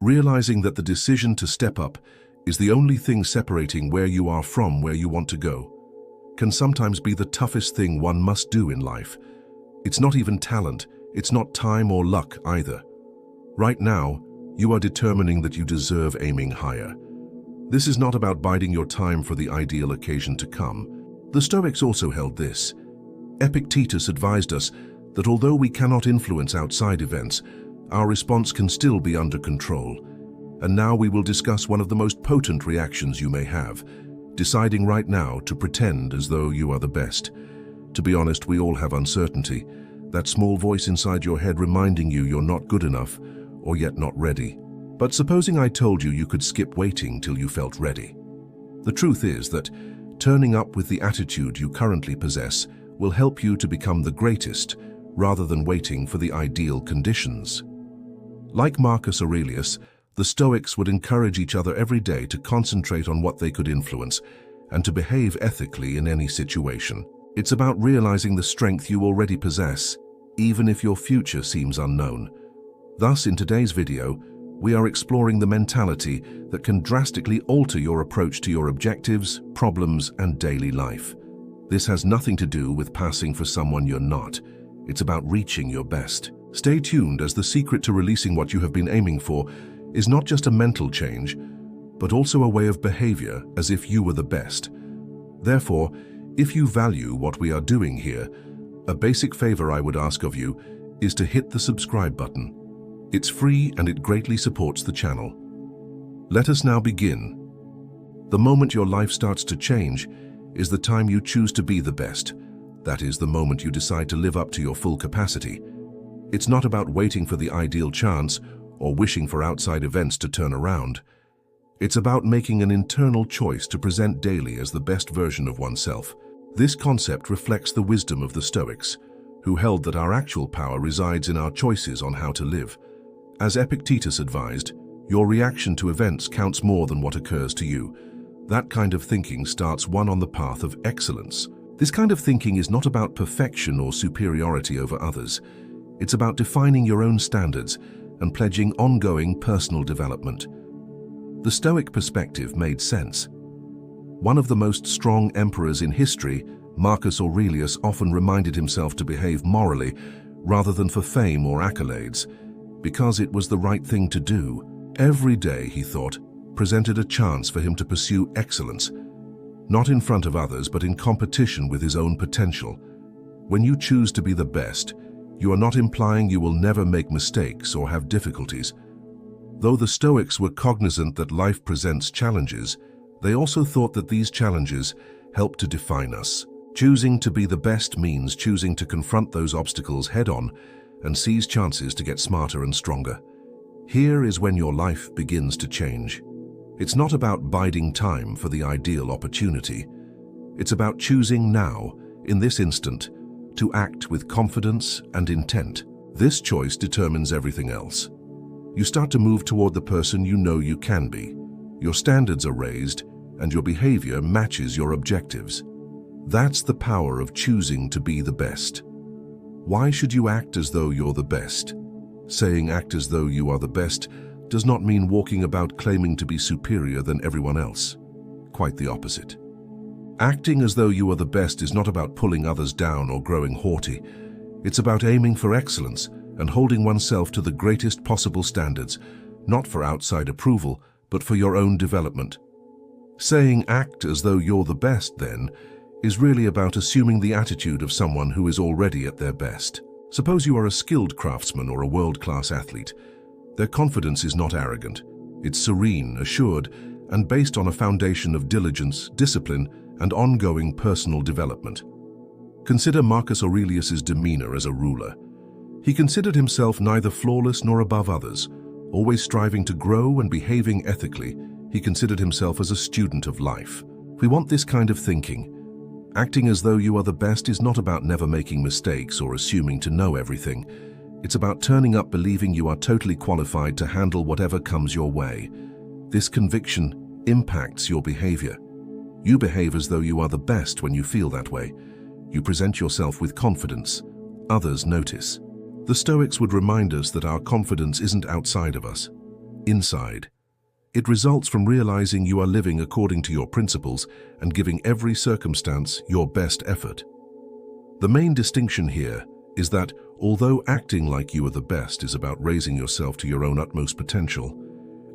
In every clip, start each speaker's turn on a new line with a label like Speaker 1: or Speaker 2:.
Speaker 1: Realizing that the decision to step up is the only thing separating where you are from where you want to go can sometimes be the toughest thing one must do in life. It's not even talent, it's not time or luck either. Right now, you are determining that you deserve aiming higher. This is not about biding your time for the ideal occasion to come. The Stoics also held this. Epictetus advised us that although we cannot influence outside events, our response can still be under control. And now we will discuss one of the most potent reactions you may have, deciding right now to pretend as though you are the best. To be honest, we all have uncertainty, that small voice inside your head reminding you you're not good enough or yet not ready. But supposing I told you you could skip waiting till you felt ready. The truth is that turning up with the attitude you currently possess will help you to become the greatest rather than waiting for the ideal conditions. Like Marcus Aurelius, the Stoics would encourage each other every day to concentrate on what they could influence and to behave ethically in any situation. It's about realizing the strength you already possess, even if your future seems unknown. Thus, in today's video, we are exploring the mentality that can drastically alter your approach to your objectives, problems, and daily life. This has nothing to do with passing for someone you're not. It's about reaching your best. Stay tuned, as the secret to releasing what you have been aiming for is not just a mental change, but also a way of behavior as if you were the best. Therefore, if you value what we are doing here, a basic favor I would ask of you is to hit the subscribe button. It's free and it greatly supports the channel. Let us now begin. The moment your life starts to change is the time you choose to be the best. That is the moment you decide to live up to your full capacity. It's not about waiting for the ideal chance or wishing for outside events to turn around. It's about making an internal choice to present daily as the best version of oneself. This concept reflects the wisdom of the Stoics, who held that our actual power resides in our choices on how to live. As Epictetus advised, your reaction to events counts more than what occurs to you. That kind of thinking starts one on the path of excellence. This kind of thinking is not about perfection or superiority over others. It's about defining your own standards and pledging ongoing personal development. The Stoic perspective made sense. One of the most strong emperors in history, Marcus Aurelius, often reminded himself to behave morally rather than for fame or accolades, because it was the right thing to do. Every day, he thought, presented a chance for him to pursue excellence, not in front of others, but in competition with his own potential. When you choose to be the best, you are not implying you will never make mistakes or have difficulties. Though the Stoics were cognizant that life presents challenges, they also thought that these challenges help to define us. Choosing to be the best means choosing to confront those obstacles head-on and seize chances to get smarter and stronger. Here is when your life begins to change. It's not about biding time for the ideal opportunity. It's about choosing now, in this instant, to act with confidence and intent. This choice determines everything else. You start to move toward the person you know you can be. Your standards are raised, and your behavior matches your objectives. That's the power of choosing to be the best. Why should you act as though you're the best? Saying act as though you are the best does not mean walking about claiming to be superior than everyone else. Quite the opposite. Acting as though you are the best is not about pulling others down or growing haughty. It's about aiming for excellence and holding oneself to the greatest possible standards, not for outside approval, but for your own development. Saying act as though you're the best, then, is really about assuming the attitude of someone who is already at their best. Suppose you are a skilled craftsman or a world-class athlete. Their confidence is not arrogant. It's serene, assured, and based on a foundation of diligence, discipline, and ongoing personal development. Consider Marcus Aurelius's demeanor as a ruler. He considered himself neither flawless nor above others. Always striving to grow and behaving ethically, he considered himself as a student of life. We want this kind of thinking. Acting as though you are the best is not about never making mistakes or assuming to know everything. It's about turning up believing you are totally qualified to handle whatever comes your way. This conviction impacts your behavior. You behave as though you are the best when you feel that way. You present yourself with confidence. Others notice. The Stoics would remind us that our confidence isn't outside of us. inside. It results from realizing you are living according to your principles and giving every circumstance your best effort. The main distinction here is that although acting like you are the best is about raising yourself to your own utmost potential,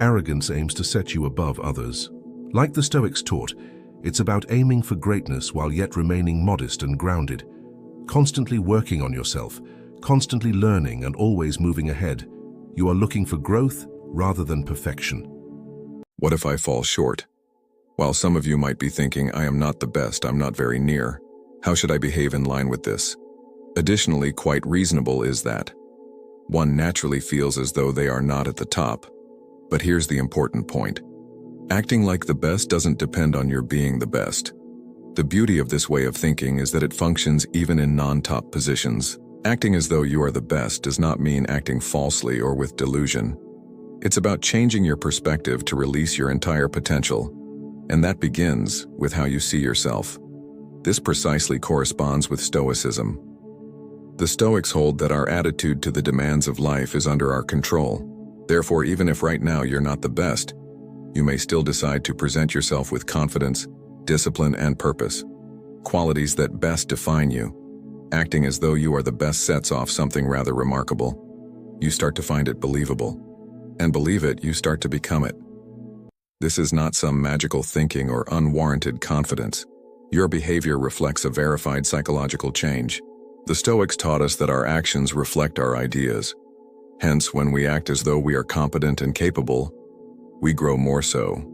Speaker 1: arrogance aims to set you above others. Like the Stoics taught, it's about aiming for greatness while yet remaining modest and grounded, constantly working on yourself, constantly learning and always moving ahead. You are looking for growth rather than perfection.
Speaker 2: What if I fall short? While some of you might be thinking, I am not the best, I'm not very near. How should I behave in line with this? Additionally, quite reasonable is that one naturally feels as though they are not at the top. But here's the important point. Acting like the best doesn't depend on your being the best. The beauty of this way of thinking is that it functions even in non-top positions. Acting as though you are the best does not mean acting falsely or with delusion. It's about changing your perspective to release your entire potential, and that begins with how you see yourself. This precisely corresponds with Stoicism. The Stoics hold that our attitude to the demands of life is under our control. Therefore, even if right now you're not the best, you may still decide to present yourself with confidence, discipline, and purpose, qualities that best define you. Acting as though you are the best sets off something rather remarkable. You start to find it believable. And believe it, you start to become it. This is not some magical thinking or unwarranted confidence. Your behavior reflects a verified psychological change. The Stoics taught us that our actions reflect our ideas. Hence, when we act as though we are competent and capable, we grow more so.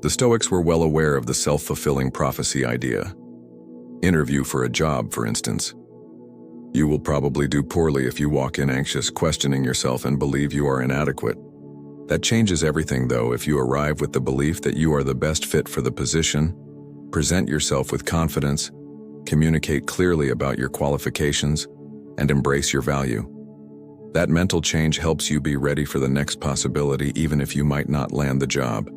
Speaker 2: The Stoics were well aware of the self-fulfilling prophecy idea. Interview for a job, for instance. You will probably do poorly if you walk in anxious, questioning yourself, and believe you are inadequate. That changes everything, though, if you arrive with the belief that you are the best fit for the position, present yourself with confidence, communicate clearly about your qualifications, and embrace your value. That mental change helps you be ready for the next possibility even if you might not land the job.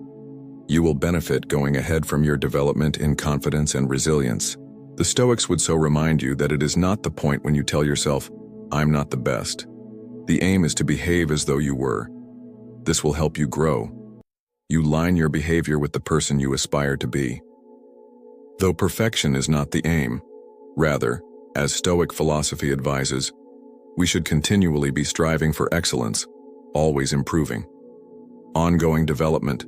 Speaker 2: You will benefit going ahead from your development in confidence and resilience. The Stoics would so remind you that it is not the point when you tell yourself, I'm not the best. The aim is to behave as though you were. This will help you grow. You line your behavior with the person you aspire to be. Though perfection is not the aim, rather, as Stoic philosophy advises, we should continually be striving for excellence, always improving. Ongoing development,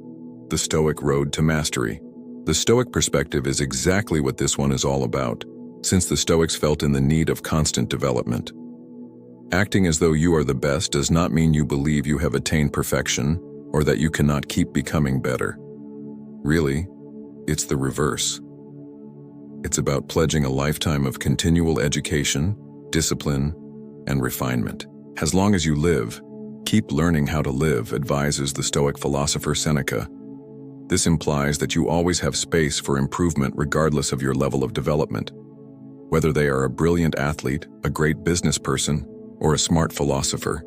Speaker 2: the Stoic road to mastery. The Stoic perspective is exactly what this one is all about, since the Stoics felt in the need of constant development. Acting as though you are the best does not mean you believe you have attained perfection or that you cannot keep becoming better. Really, it's the reverse. It's about pledging a lifetime of continual education, discipline, and refinement. As long as you live, keep learning how to live, advises the Stoic philosopher Seneca. This implies that you always have space for improvement regardless of your level of development. Whether they are a brilliant athlete, a great business person, or a smart philosopher,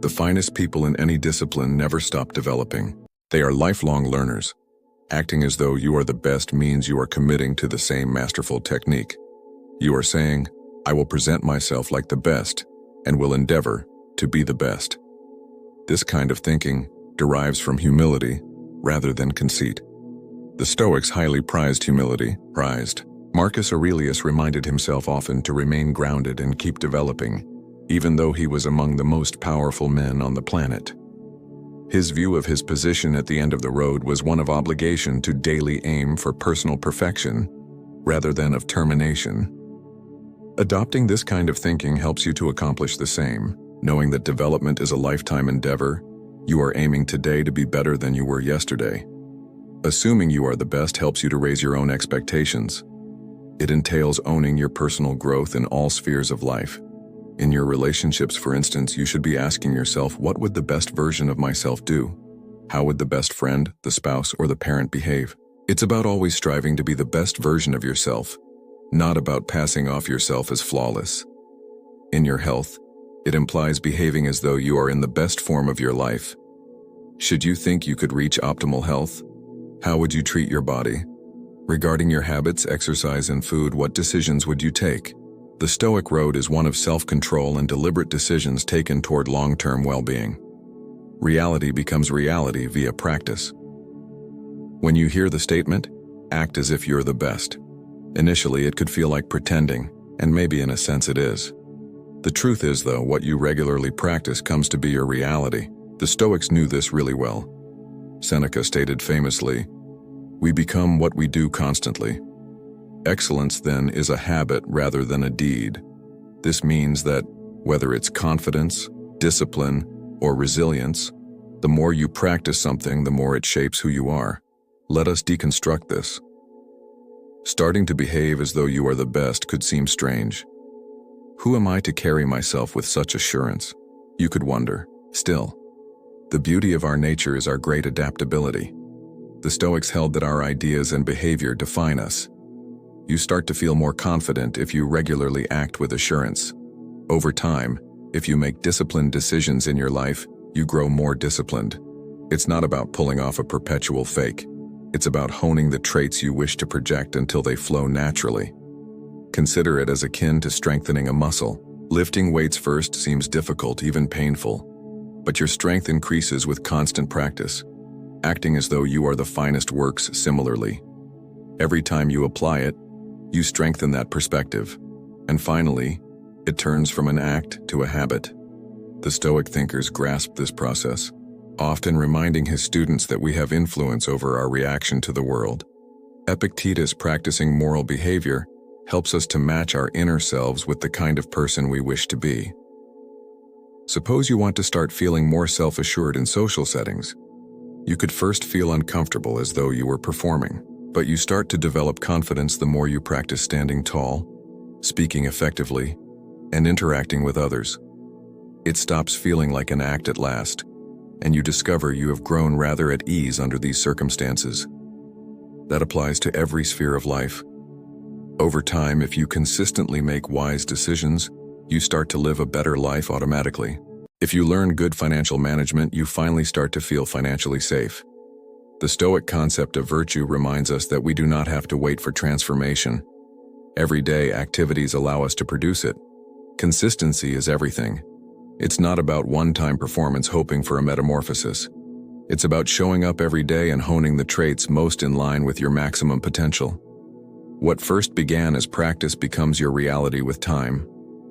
Speaker 2: the finest people in any discipline never stop developing. They are lifelong learners. Acting as though you are the best means you are committing to the same masterful technique. You are saying, I will present myself like the best and will endeavor to be the best. This kind of thinking derives from humility rather than conceit. The Stoics highly prized humility. Marcus Aurelius reminded himself often to remain grounded and keep developing, even though he was among the most powerful men on the planet. His view of his position at the end of the road was one of obligation to daily aim for personal perfection, rather than of termination. Adopting this kind of thinking helps you to accomplish the same, knowing that development is a lifetime endeavor. You are aiming today to be better than you were yesterday. Assuming you are the best helps you to raise your own expectations. It entails owning your personal growth in all spheres of life. In your relationships, for instance, you should be asking yourself, what would the best version of myself do? How would the best friend, the spouse, or the parent behave? It's about always striving to be the best version of yourself, not about passing off yourself as flawless. In your health, it implies behaving as though you are in the best form of your life. Should you think you could reach optimal health, how would you treat your body? Regarding your habits, exercise, and food, what decisions would you take? The Stoic road is one of self-control and deliberate decisions taken toward long-term well-being. Reality becomes reality via practice. When you hear the statement, act as if you're the best, initially it could feel like pretending, and maybe in a sense it is. The truth is, though, what you regularly practice comes to be your reality. The Stoics knew this really well. Seneca stated famously, "We become what we do constantly." Excellence, then, is a habit rather than a deed. This means that, whether it's confidence, discipline, or resilience, the more you practice something, the more it shapes who you are. Let us deconstruct this. Starting to behave as though you are the best could seem strange. Who am I to carry myself with such assurance? You could wonder. Still, the beauty of our nature is our great adaptability. The Stoics held that our ideas and behavior define us. You start to feel more confident if you regularly act with assurance. Over time, if you make disciplined decisions in your life, you grow more disciplined. It's not about pulling off a perpetual fake. It's about honing the traits you wish to project until they flow naturally. Consider it as akin to strengthening a muscle. Lifting weights first seems difficult, even painful, but your strength increases with constant practice. Acting as though you are the finest works similarly. Every time you apply it, you strengthen that perspective. And finally, it turns from an act to a habit. The Stoic thinkers grasped this process, often reminding his students that we have influence over our reaction to the world. Epictetus, practicing moral behavior, helps us to match our inner selves with the kind of person we wish to be. Suppose you want to start feeling more self-assured in social settings. You could first feel uncomfortable, as though you were performing, but you start to develop confidence the more you practice standing tall, speaking effectively, and interacting with others. It stops feeling like an act at last, and you discover you have grown rather at ease under these circumstances. That applies to every sphere of life. Over time, if you consistently make wise decisions, you start to live a better life automatically. If you learn good financial management, you finally start to feel financially safe. The Stoic concept of virtue reminds us that we do not have to wait for transformation. Everyday activities allow us to produce it. Consistency is everything. It's not about one-time performance hoping for a metamorphosis. It's about showing up every day and honing the traits most in line with your maximum potential. What first began as practice becomes your reality with time.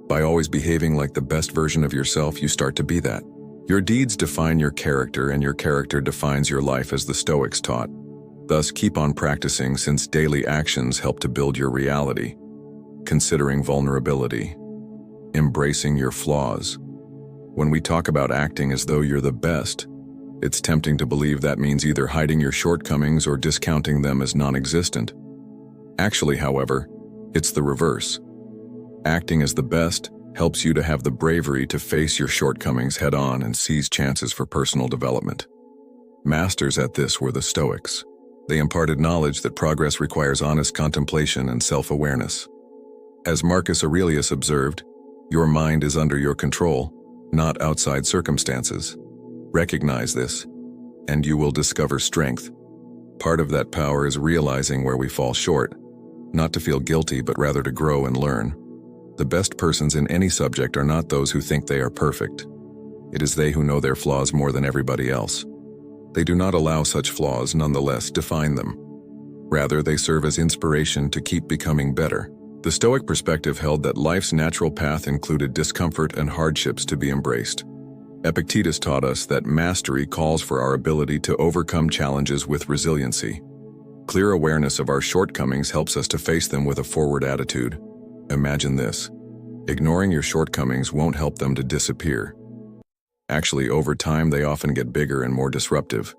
Speaker 2: By always behaving like the best version of yourself, you start to be that. Your deeds define your character, and your character defines your life, as the Stoics taught. Thus, keep on practicing, since daily actions help to build your reality. Considering vulnerability. Embracing your flaws. When we talk about acting as though you're the best, it's tempting to believe that means either hiding your shortcomings or discounting them as non-existent. Actually, however, it's the reverse. Acting as the best helps you to have the bravery to face your shortcomings head-on and seize chances for personal development. Masters at this were the Stoics. They imparted knowledge that progress requires honest contemplation and self-awareness. As Marcus Aurelius observed, your mind is under your control, not outside circumstances. Recognize this, and you will discover strength. Part of that power is realizing where we fall short, not to feel guilty, but rather to grow and learn. The best persons in any subject are not those who think they are perfect. It is they who know their flaws more than everybody else. They do not allow such flaws nonetheless define them. Rather, they serve as inspiration to keep becoming better. The Stoic perspective held that life's natural path included discomfort and hardships to be embraced. Epictetus taught us that mastery calls for our ability to overcome challenges with resiliency. Clear awareness of our shortcomings helps us to face them with a forward attitude. Imagine this. Ignoring your shortcomings won't help them to disappear. Actually, over time, they often get bigger and more disruptive.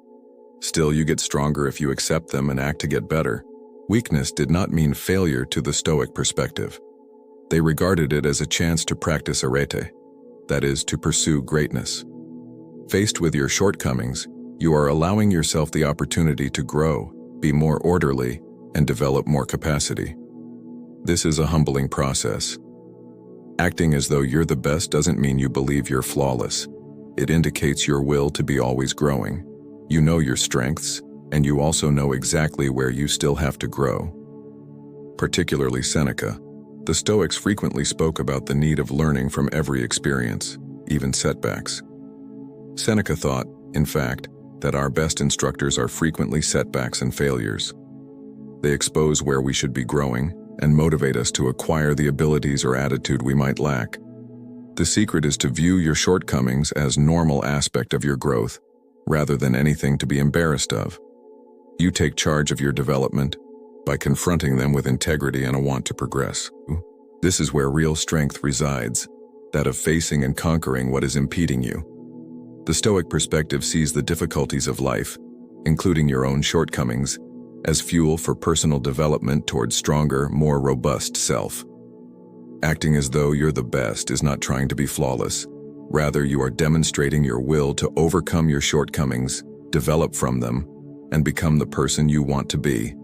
Speaker 2: Still, you get stronger if you accept them and act to get better. Weakness did not mean failure to the Stoic perspective. They regarded it as a chance to practice arete, that is, to pursue greatness. Faced with your shortcomings, you are allowing yourself the opportunity to grow, be more orderly, and develop more capacity. This is a humbling process. Acting as though you're the best doesn't mean you believe you're flawless. It indicates your will to be always growing. You know your strengths, and you also know exactly where you still have to grow. Particularly Seneca, the Stoics frequently spoke about the need of learning from every experience, even setbacks. Seneca thought, In fact, that our best instructors are frequently setbacks and failures. They expose where we should be growing and motivate us to acquire the abilities or attitude we might lack. The secret is to view your shortcomings as normal aspect of your growth, rather than anything to be embarrassed of. You take charge of your development by confronting them with integrity and a want to progress. This is where real strength resides, that of facing and conquering what is impeding you. The Stoic perspective sees the difficulties of life, including your own shortcomings, as fuel for personal development towards stronger, more robust self. Acting as though you're the best is not trying to be flawless. Rather, you are demonstrating your will to overcome your shortcomings, develop from them, and become the person you want to be.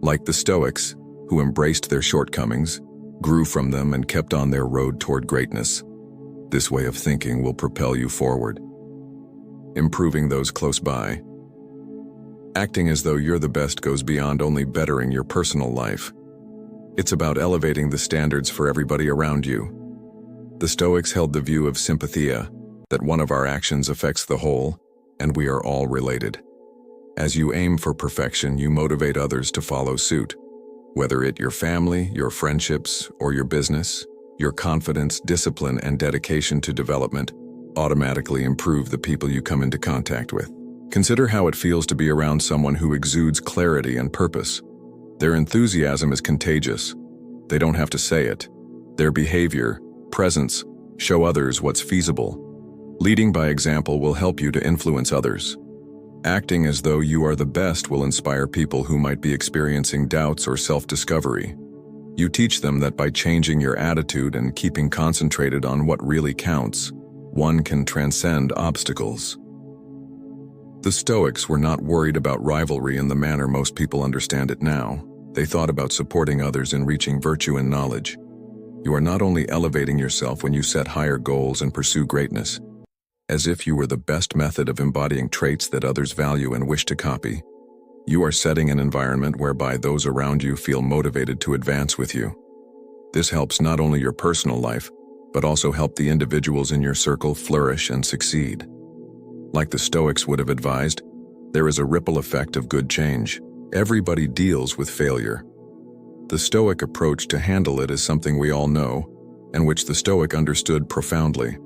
Speaker 2: Like the Stoics, who embraced their shortcomings, grew from them, and kept on their road toward greatness. This way of thinking will propel you forward. Improving those close by. Acting as though you're the best goes beyond only bettering your personal life. It's about elevating the standards for everybody around you. The Stoics held the view of sympathia, that one of our actions affects the whole, and we are all related. As you aim for perfection, you motivate others to follow suit. Whether it your family, your friendships, or your business, your confidence, discipline, and dedication to development automatically improve the people you come into contact with. Consider how it feels to be around someone who exudes clarity and purpose. Their enthusiasm is contagious. They don't have to say it. Their behavior, presence, show others what's feasible. Leading by example will help you to influence others. Acting as though you are the best will inspire people who might be experiencing doubts or self-discovery. You teach them that by changing your attitude and keeping concentrated on what really counts, one can transcend obstacles. The Stoics were not worried about rivalry in the manner most people understand it now. They thought about supporting others in reaching virtue and knowledge. You are not only elevating yourself when you set higher goals and pursue greatness, as if you were the best method of embodying traits that others value and wish to copy. You are setting an environment whereby those around you feel motivated to advance with you. This helps not only your personal life, but also help the individuals in your circle flourish and succeed. Like the Stoics would have advised, there is a ripple effect of good change. Everybody deals with failure. The Stoic approach to handle it is something we all know, and which the Stoic understood profoundly.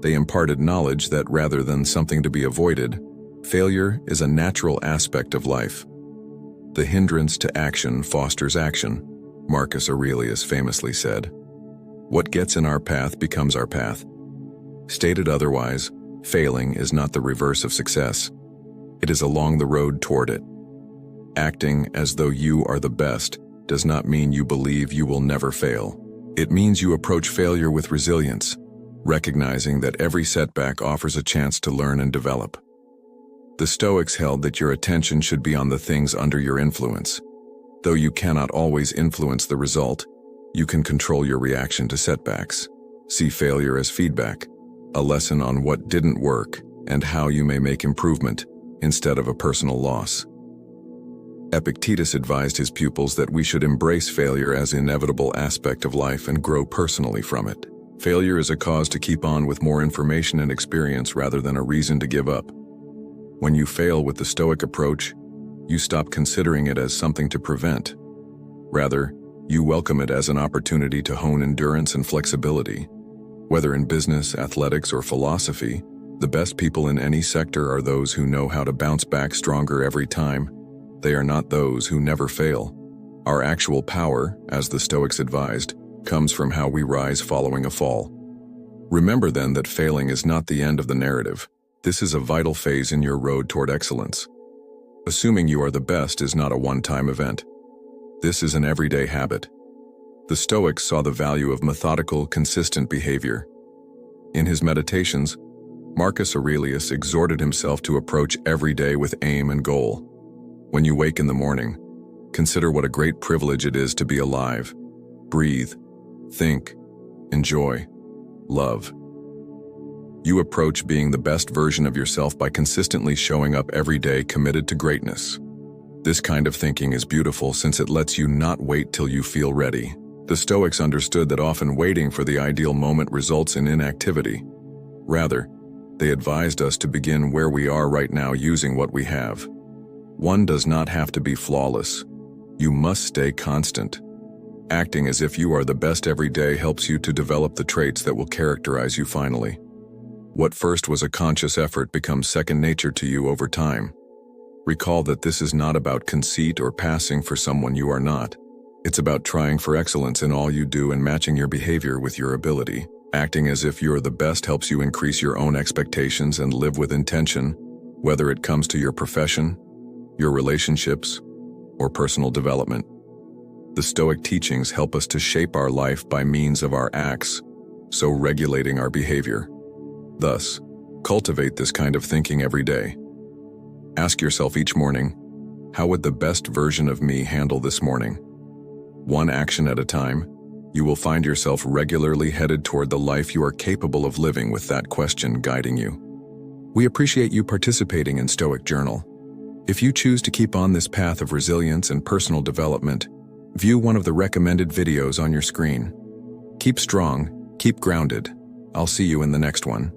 Speaker 2: They imparted knowledge that rather than something to be avoided, failure is a natural aspect of life. The hindrance to action fosters action, Marcus Aurelius famously said. What gets in our path becomes our path. Stated otherwise, failing is not the reverse of success. It is along the road toward it. Acting as though you are the best does not mean you believe you will never fail. It means you approach failure with resilience, recognizing that every setback offers a chance to learn and develop. The Stoics held that your attention should be on the things under your influence. Though you cannot always influence the result, you can control your reaction to setbacks. See failure as feedback, a lesson on what didn't work and how you may make improvement, instead of a personal loss. Epictetus advised his pupils that we should embrace failure as an inevitable aspect of life and grow personally from it. Failure is a cause to keep on with more information and experience rather than a reason to give up. When you fail with the Stoic approach, you stop considering it as something to prevent. Rather, you welcome it as an opportunity to hone endurance and flexibility. Whether in business, athletics, or philosophy, the best people in any sector are those who know how to bounce back stronger every time. They are not those who never fail. Our actual power, as the Stoics advised, comes from how we rise following a fall. Remember then that failing is not the end of the narrative. This is a vital phase in your road toward excellence. Assuming you are the best is not a one-time event. This is an everyday habit. The Stoics saw the value of methodical, consistent behavior. In his meditations, Marcus Aurelius exhorted himself to approach every day with aim and goal. When you wake in the morning, consider what a great privilege it is to be alive. Breathe, think, enjoy, love. You approach being the best version of yourself by consistently showing up every day committed to greatness. This kind of thinking is beautiful since it lets you not wait till you feel ready. The Stoics understood that often waiting for the ideal moment results in inactivity. Rather, They advised us to begin where we are right now using what we have. One does not have to be flawless. You must stay constant. Acting as if you are the best every day helps you to develop the traits that will characterize you finally. What first was a conscious effort becomes second nature to you over time. Recall that this is not about conceit or passing for someone you are not. It's about trying for excellence in all you do and matching your behavior with your ability. Acting as if you're the best helps you increase your own expectations and live with intention, whether it comes to your profession, your relationships, or personal development. The Stoic teachings help us to shape our life by means of our acts, so regulating our behavior. Thus, cultivate this kind of thinking every day. Ask yourself each morning, how would the best version of me handle this morning? One action at a time, you will find yourself regularly headed toward the life you are capable of living with that question guiding you. We appreciate you participating in Stoic Journal. If you choose to keep on this path of resilience and personal development, view one of the recommended videos on your screen. Keep strong, keep grounded. I'll see you in the next one.